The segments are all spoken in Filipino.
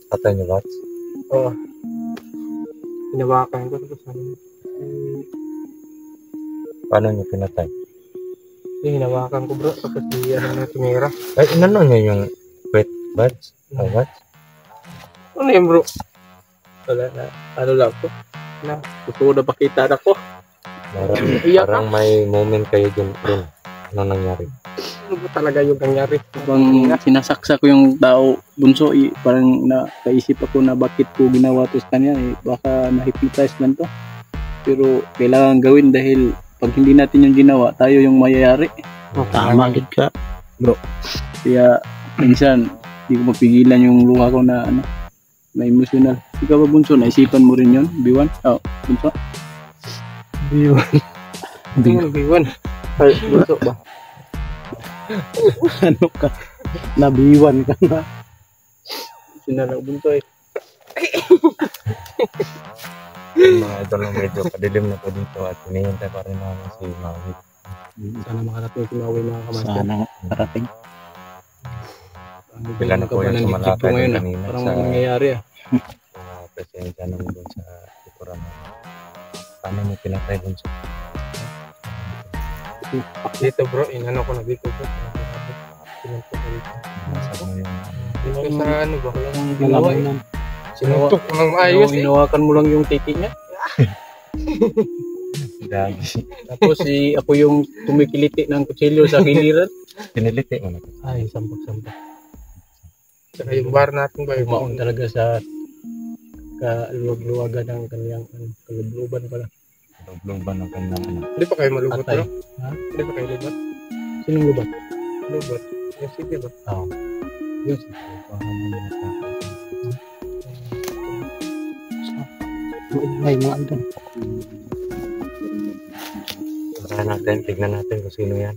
Patay niyo ba? Oo. Hinawakan ko. Paano niyo pinatay? Hinawakan ko bro. Tapos di ano na tumira. Ay, inano niyo yung pet buds? What? Ano yun bro? Wala na. Ano lang ko? Na, gusto ko na pakita na ko. Parang may moment kayo dun. Ano nangyari? Ano ba talaga yung nangyari? Habang sinasaksa ko yung tao bunso, parang nakaisip ako na bakit ko ginawa to sa kanya. Baka na-hypnotize lang to. Pero kailangan gawin dahil pag hindi natin yung ginawa, tayo yung mayayari. Tama gid ka, bro. Kaya minsan, hindi ko mapigilan yung luha ko na ano, na emotional. Ikaw ba bunso, naisipan mo rin yun? Biwan? Oh, bunso? Biwan. Biwan. Ay, bunso ba? Ano ka? Nabiwan ka na. Sinalang bunso eh. Mga idol ng medyo padilim na po dito at hinihintay pa rin namin si Maui. Sana makarating si Maui mga kamaster. Sana parating. Bila na po yung sumalakay ngayon, kanina parang sa nangyayari presensya ng doon sa likuran. Paano mo pinatay doon sa dito bro, inano ko na dito bro. Pinuntok ko dito. nasa mo yung Dito sa ano ba? Walang ginawa Malaman eh. nan. Sinuntok ko ng maayos eh. Hinawakan mo lang yung tiki niya. gagi. Tapos ako yung tumikiliti ng kutsilyo sa giliran. Piniliti mo na. Ay, sampak-sampak. Saka yung bar natin ba? Yung Umaon talaga sa kaluwag-luwagan ng kanyang kalubluban pala. Lubluban ng kanyang ano. Hindi pa kayo malubot Atay. bro? Ha? Hindi pa kayo lubot? Sinong lubat? Lubot? Yung city ba? Oo. Yes. Paano mo na sa May mga andun. Tara natin, tignan natin kung sino yan.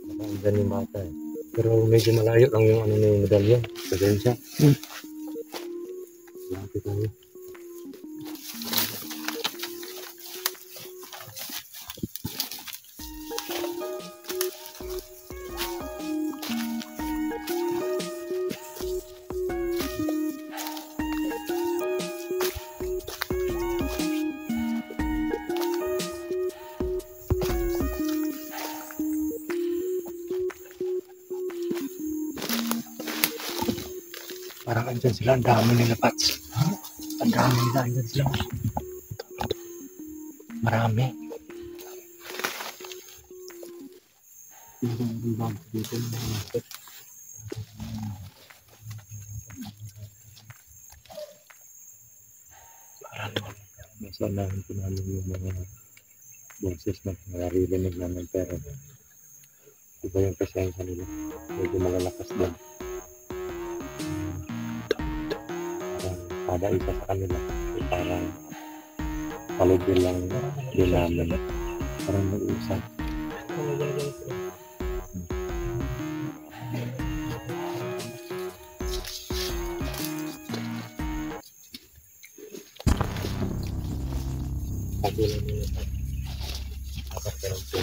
Baka andyan yung bata eh. Pero medyo malayo lang yung ano na yung medalya. Presensya. Lapit tayo. Parang andyan sila, ang dami nila, Pats. Ang dami nila, andyan sila. Marami. Nasa namin po namin yung mga boses na naririnig namin pero iba yung presensya nila. Medyo malalakas din. Parang kada isa sa kanila ay parang palugil lang din namin. Parang nag-uusap. Pagulan nila sa dapat ganun po.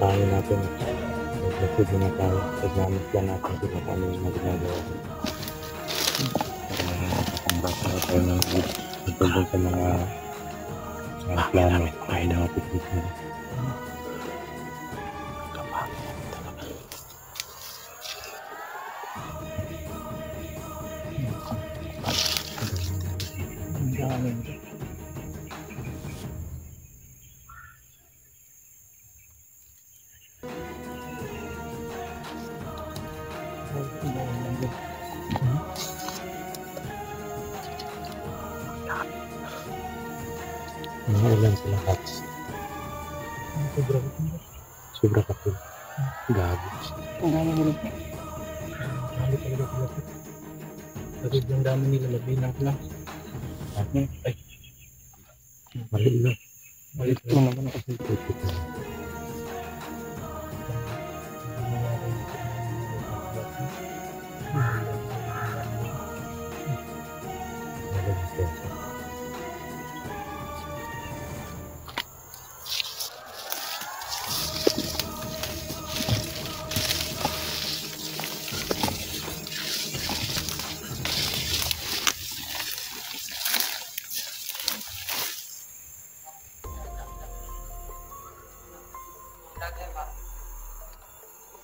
basahin natin. Mag-message muna tayo. Pag-namit lang natin kung ano yung ginagawa. Basa na tayo ng tungkol sa mga plano ay mga piknik na. Ang dami. Mga ilan sila hats. Sobra ka po. Gago. Ang dami mo lang. Dami talaga sila. Pagod yung dami nila, nabilang ko lang. Ay, Mali na. malit Ito naman ako. Tipit na. Mali na siya.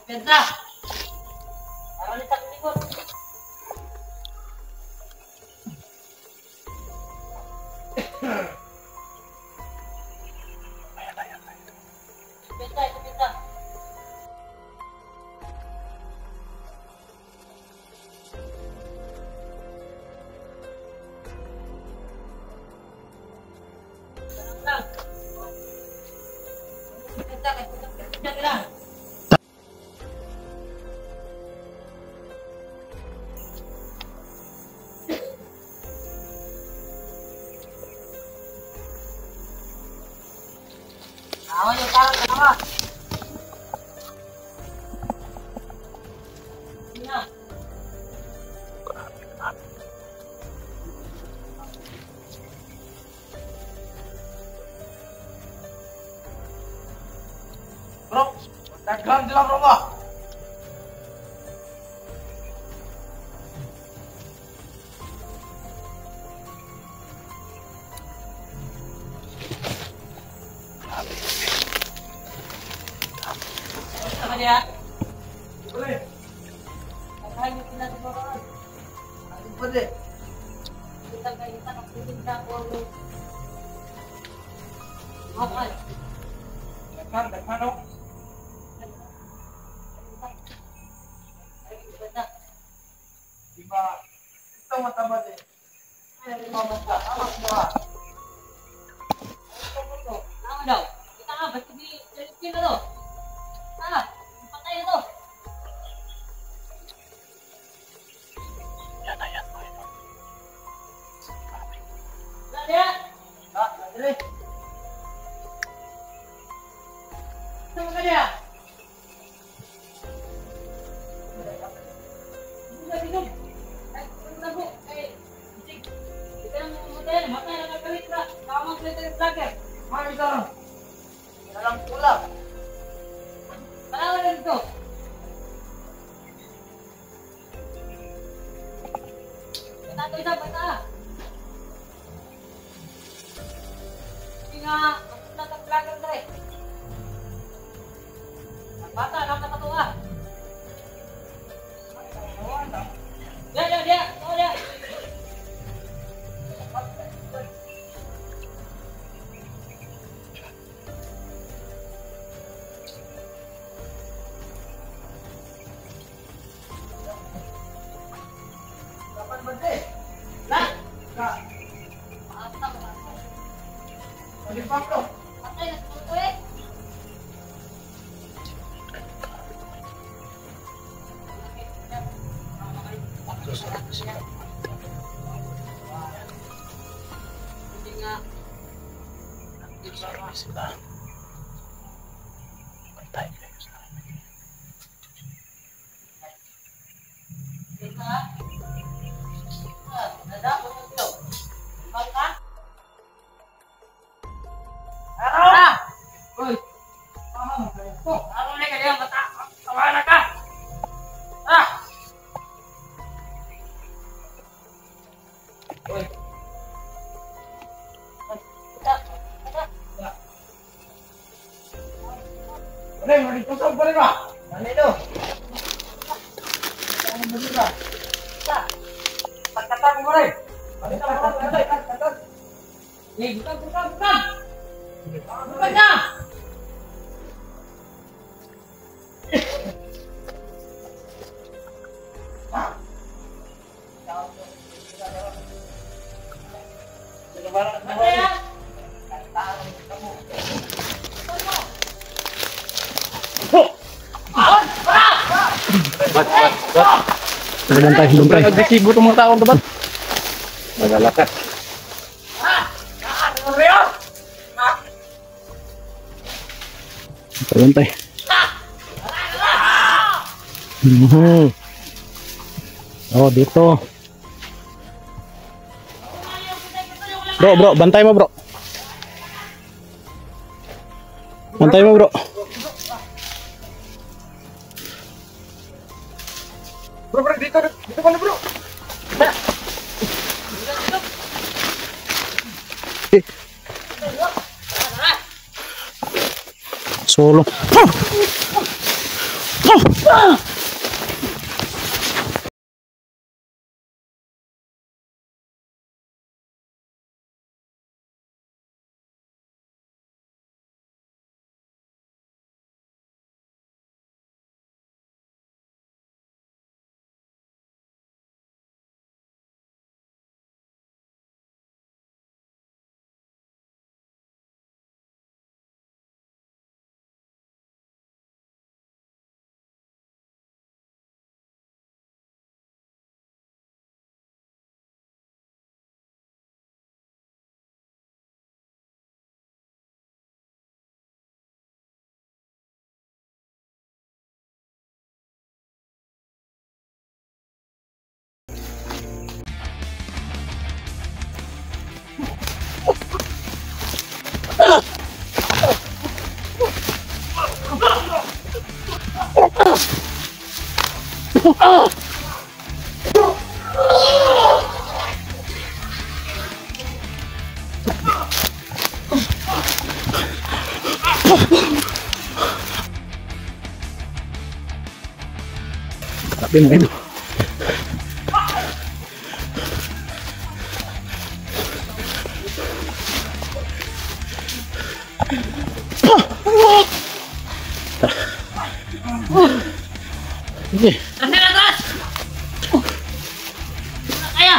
Pedra! Parang ulit ako likod. Pedra, ito Pedra. Lang. Pedra, pedra lang. Awan yung parang kanawa. Sina. bro, taglam sila bro ba? Sama dia. Boleh. Kakain mo sila sa bawaan. Boleh. Kita kita magsisinta ko. Mahal. Dekan dong. Lima. Ito mataba din. Lima mata. Amak semua. Ano daw? Kita nga, basta di selfie na to. Ah, patay na to. Yan. Ah, dali. Sama ka dia. Bisa bingung. Tahu. Bisik. Kita mau model, mata yang kali kita. Kamu boleh belakang. Mari kita. Dalam pulang. Mana ada itu? Kita tu dah bata. Tinggal kita tak belakang tadi. Bata nak kata tu ah. Dia. Oh dia. Kapan berhenti? Lah. Kak, Mata. bagi pakro. Patay na sa ko eh. Sila. Pantay kayo sa amin. Ah! Oi. Mama, kayo. Bantay, bantay. Agresibo itong mga taong dapat. Malalakas. Bantay. Oh, dito. Bro, bantay mo, bro. Bantay mo, bro. Bro, dito ka na bro. Solo. Tapi mo ito. Sige. Kasi atas! Kaya!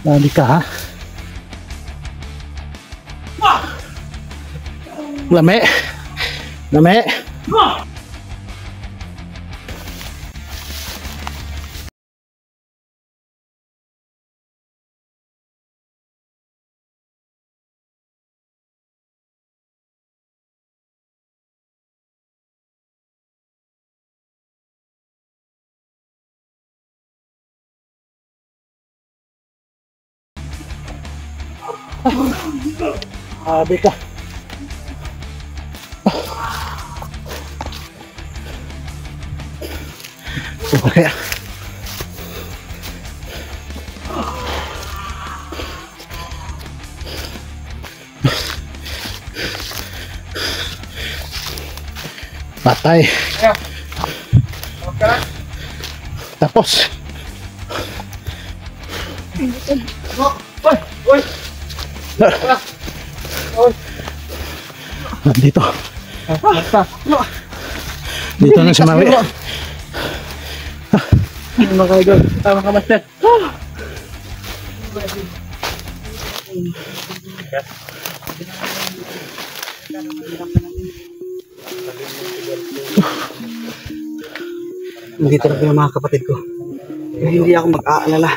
Lali ka ha? Lame. Lame. Sabi ka. Kaya. Patay. Tapos. Dito. Dito na si Maui. Mga idol, tama ka master. Nandito na po yung mga kapatid ko. Kaya hindi ako mag-aalala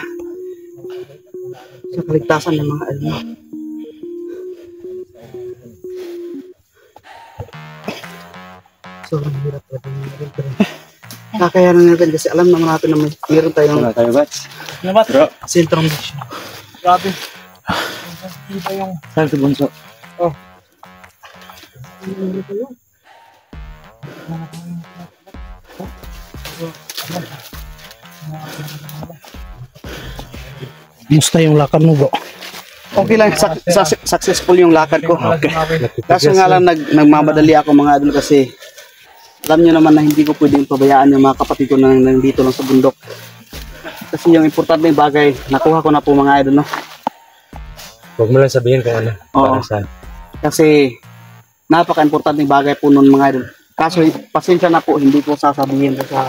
sa kaligtasan ng mga alma. Sobrang hirap talaga ng mga pero kakayanan natin kasi alam naman natin na meron tayong tayo, Bats? Ano ba? sentrong mission. Grabe. Iba yung Saan si Bunso? Musta yung lakad mo, bro? Okay lang, successful yung lakad ko. Kaso nga lang nagmamadali ako mga idol kasi alam nyo naman na hindi ko pwedeng pabayaan yung mga kapatid ko na nandito lang sa bundok. Kasi yung importante bagay, nakuha ko na po mga idol, no? Huwag mo lang sabihin kung ano. Oo. Para saan. Kasi napaka-importante bagay po nun mga idol. Kaso pasensya na po, hindi ko sasabihin ko sa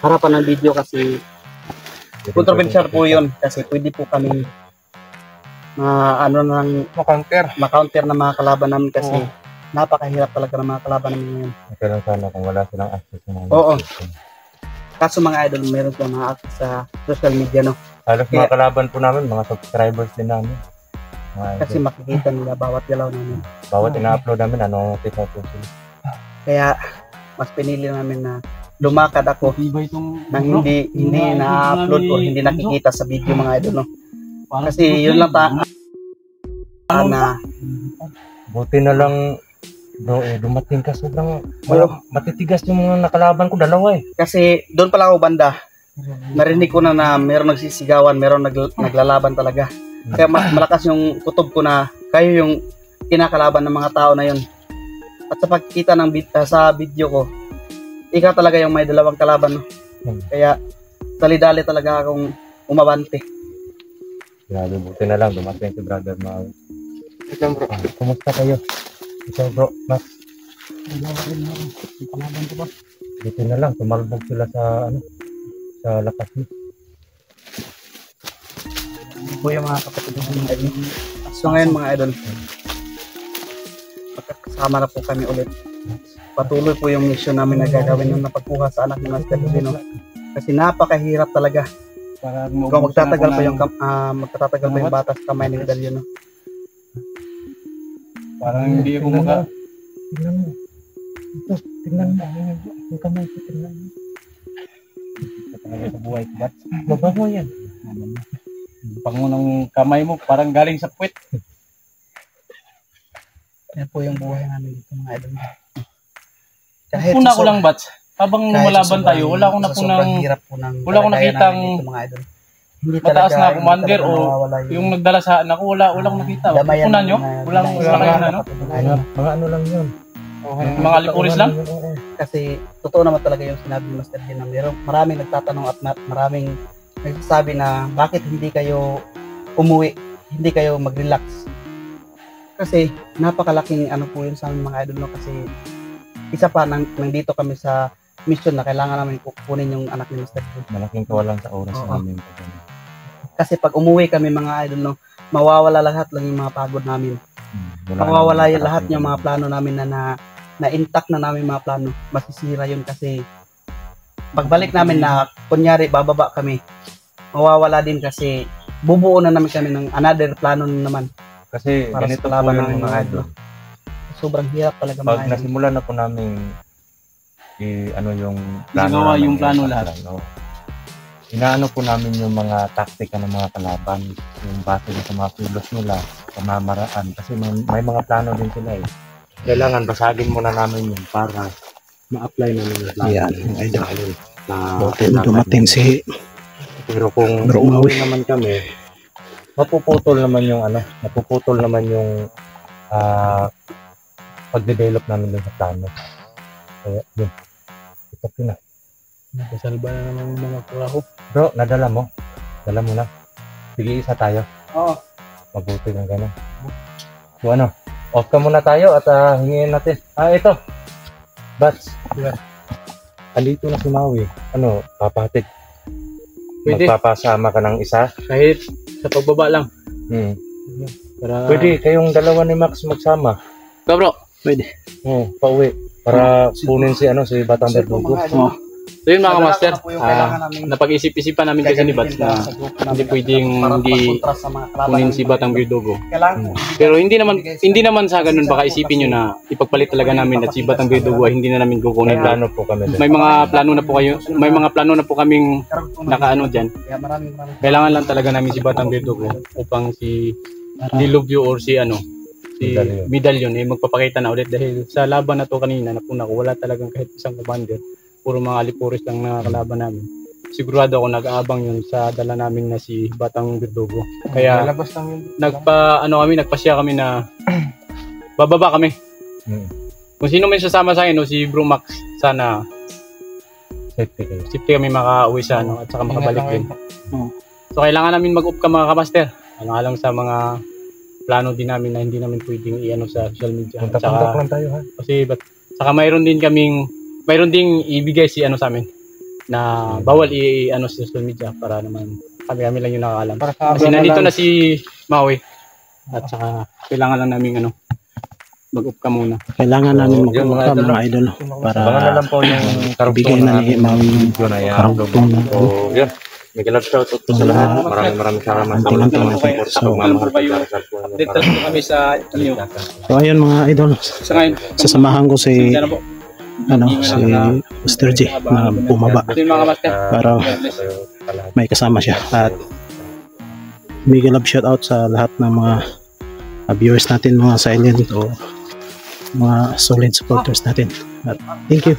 harapan ng video kasi controversial po yun. Kasi pwede po kami ma-counter na mga kalaban namin kasi napakahirap talaga ng mga kalaban namin ngayon. Okay lang sana kung wala silang access sa mga Oo. Kaso mga idol, meron silang mga access sa social media, no? Halos mga kalaban po namin, mga subscribers din namin. Mga Kasi makikita nila bawat galaw namin. bawat ina-upload namin, ano kita po sila. Kaya mas pinili namin na lumakad ako nang hindi na-upload o hindi nakikita sa video mga idol, no? Kasi yun lang na Buti na lang, bro, dumating ka sobrang matitigas yung mga nakalaban ko, dalawa eh. kasi doon pala ako banda. Narinig ko na meron nagsisigawan, meron naglalaban talaga. Kaya malakas yung kutob ko na kayo yung kinakalaban ng mga tao na yun. At sa pagkita ng sa video ko, ikaw talaga yung may dalawang kalaban, no? Kaya dali-dali talaga akong umabante. Grabe, buti na lang, dumating si Brother Mau. Kumusta kayo? Ikaw bro, Max? Buti na lang, tumalbog sila sa sa lakas mo. Po yung mga kapatid ng mga idol. So ngayon mga idol, magkakasama na po kami ulit. Patuloy po yung mission namin na gagawin yung napagkuha sa anak ni Master Lubino. Kasi napakahirap talaga. Kung magtatagal pa yung bata sa kamay ni Medalyon, no? Parang hindi ako maka... Tingnan mo. Ito, tingnan mo. Yung kamay ko, tingnan mo. sa buhay ko, ba't? Mabaho yan. Pangunang kamay mo, parang galing sa puwet. Yan po yung buhay namin dito mga idol. Una ko lang, Bats. Habang lumalaban tayo, wala akong wala akong nakitang mataas na commander o yung nagdala sa akin ako, wala akong nakita. Una nyo? Walang kayo na, no? Mga ano lang yun. Mga lipuris lang? Kasi totoo naman talaga yung sinabi ni Master Din na maraming nagtatanong at maraming nagsasabi na bakit hindi kayo umuwi, hindi kayo mag-relax. Kasi napakalaking ano po yun sa mga idol, no? Kasi isa pa nandito kami sa mission na kailangan namin kukunin yung anak ni Mr. Din. Malaking kawalan sa oras namin. Kasi pag umuwi kami mga idol, no, mawawala lahat lang yung mga pagod namin. Mawawala yung lahat yung mga plano namin na intact na namin mga plano. Masisira yun kasi pagbalik namin na kunyari bababa kami, mawawala din kasi bubuo na namin kami ng another plano na naman. Kasi para ganito sa po laban yung ng mga idol. Sobrang hirap talaga mga pag idol. nasimulan na po namin yung Isagawa namin, yung plano lahat. Inaano po namin yung mga taktika ng mga kalaban, yung base sa mga kilos nila, pamamaraan. Kasi may mga plano din sila eh. Kailangan basagin muna namin yun para ma-apply namin yung plano. Yan, idol. Na Dumating si pero kung Bro Maui. umuwi naman kami, napuputol naman yung pag-develop namin dun sa plano. Kaya yun. Ito na. Nakasalba na naman yung mga kuraho. Bro, nadala mo? Dala mo na. Sige, isa tayo. Oo. Mabuti ng gano'n. So ano, off ka muna tayo at hingin natin. Ito. Bats. Andito na si Maui. Ano, papatid. Pwede. Magpapasama ka ng isa. Kahit sa pagbaba lang. Para... Pwede, kayong dalawa ni Max magsama. Ikaw bro, pwede. Pauwi. Para punin si Batang Berdugo. Oh. So yun mga master, po yung kailangan namin napag-isip-isipan namin kasi ni Bats na hindi pwedeng hindi kunin si Batang Berdugo. Pero hindi naman sa ganun, baka isipin nyo na ipagpalit talaga namin at si Batang Berdugo ay hindi na namin kukunin. May plano po kami. May mga plano na po kaming nakaano dyan. Kailangan lang talaga namin si Batang Berdugo upang si Diluvio or si Medallion ay magpapakita na ulit dahil sa laban na to kanina napuna ko wala talagang kahit isang commander. Puro mga alipuris lang na kalaban namin. Sigurado ako nag-aabang yun sa dala namin na si Batang Berdugo. Kaya nagpasya kami na bababa kami. Kung sino man sasama sa akin o si Bro Max, sana safety kami makauwi sa at saka makabalik din. So kailangan namin mag-up ka mga kamaster. Alang sa mga plano din namin na hindi namin pwedeng sa social media. Punta-punta lang tayo ha. Kasi saka mayroon ding ibigay si sa amin na bawal sa social media para naman kami lang yung nakakaalam. Kasi nandito na si Maui at saka kailangan lang namin mag-up ka muna. Kailangan namin mag-up ka mga idol para Abangan na lang po yung bigay na ni Maui yung karugtong na So, yun. May shout out po sa lahat. Maraming salamat sa mga support sa pagmamahal pagdarasal po. Update lang po kami sa inyo. So ayun mga idol, Sa ngayon, sasamahan ko si sana po. si Mr. J na bumaba Ito yung mga master. para may kasama siya at mega love shout out sa lahat ng mga viewers natin, mga silent o mga solid supporters natin at thank you.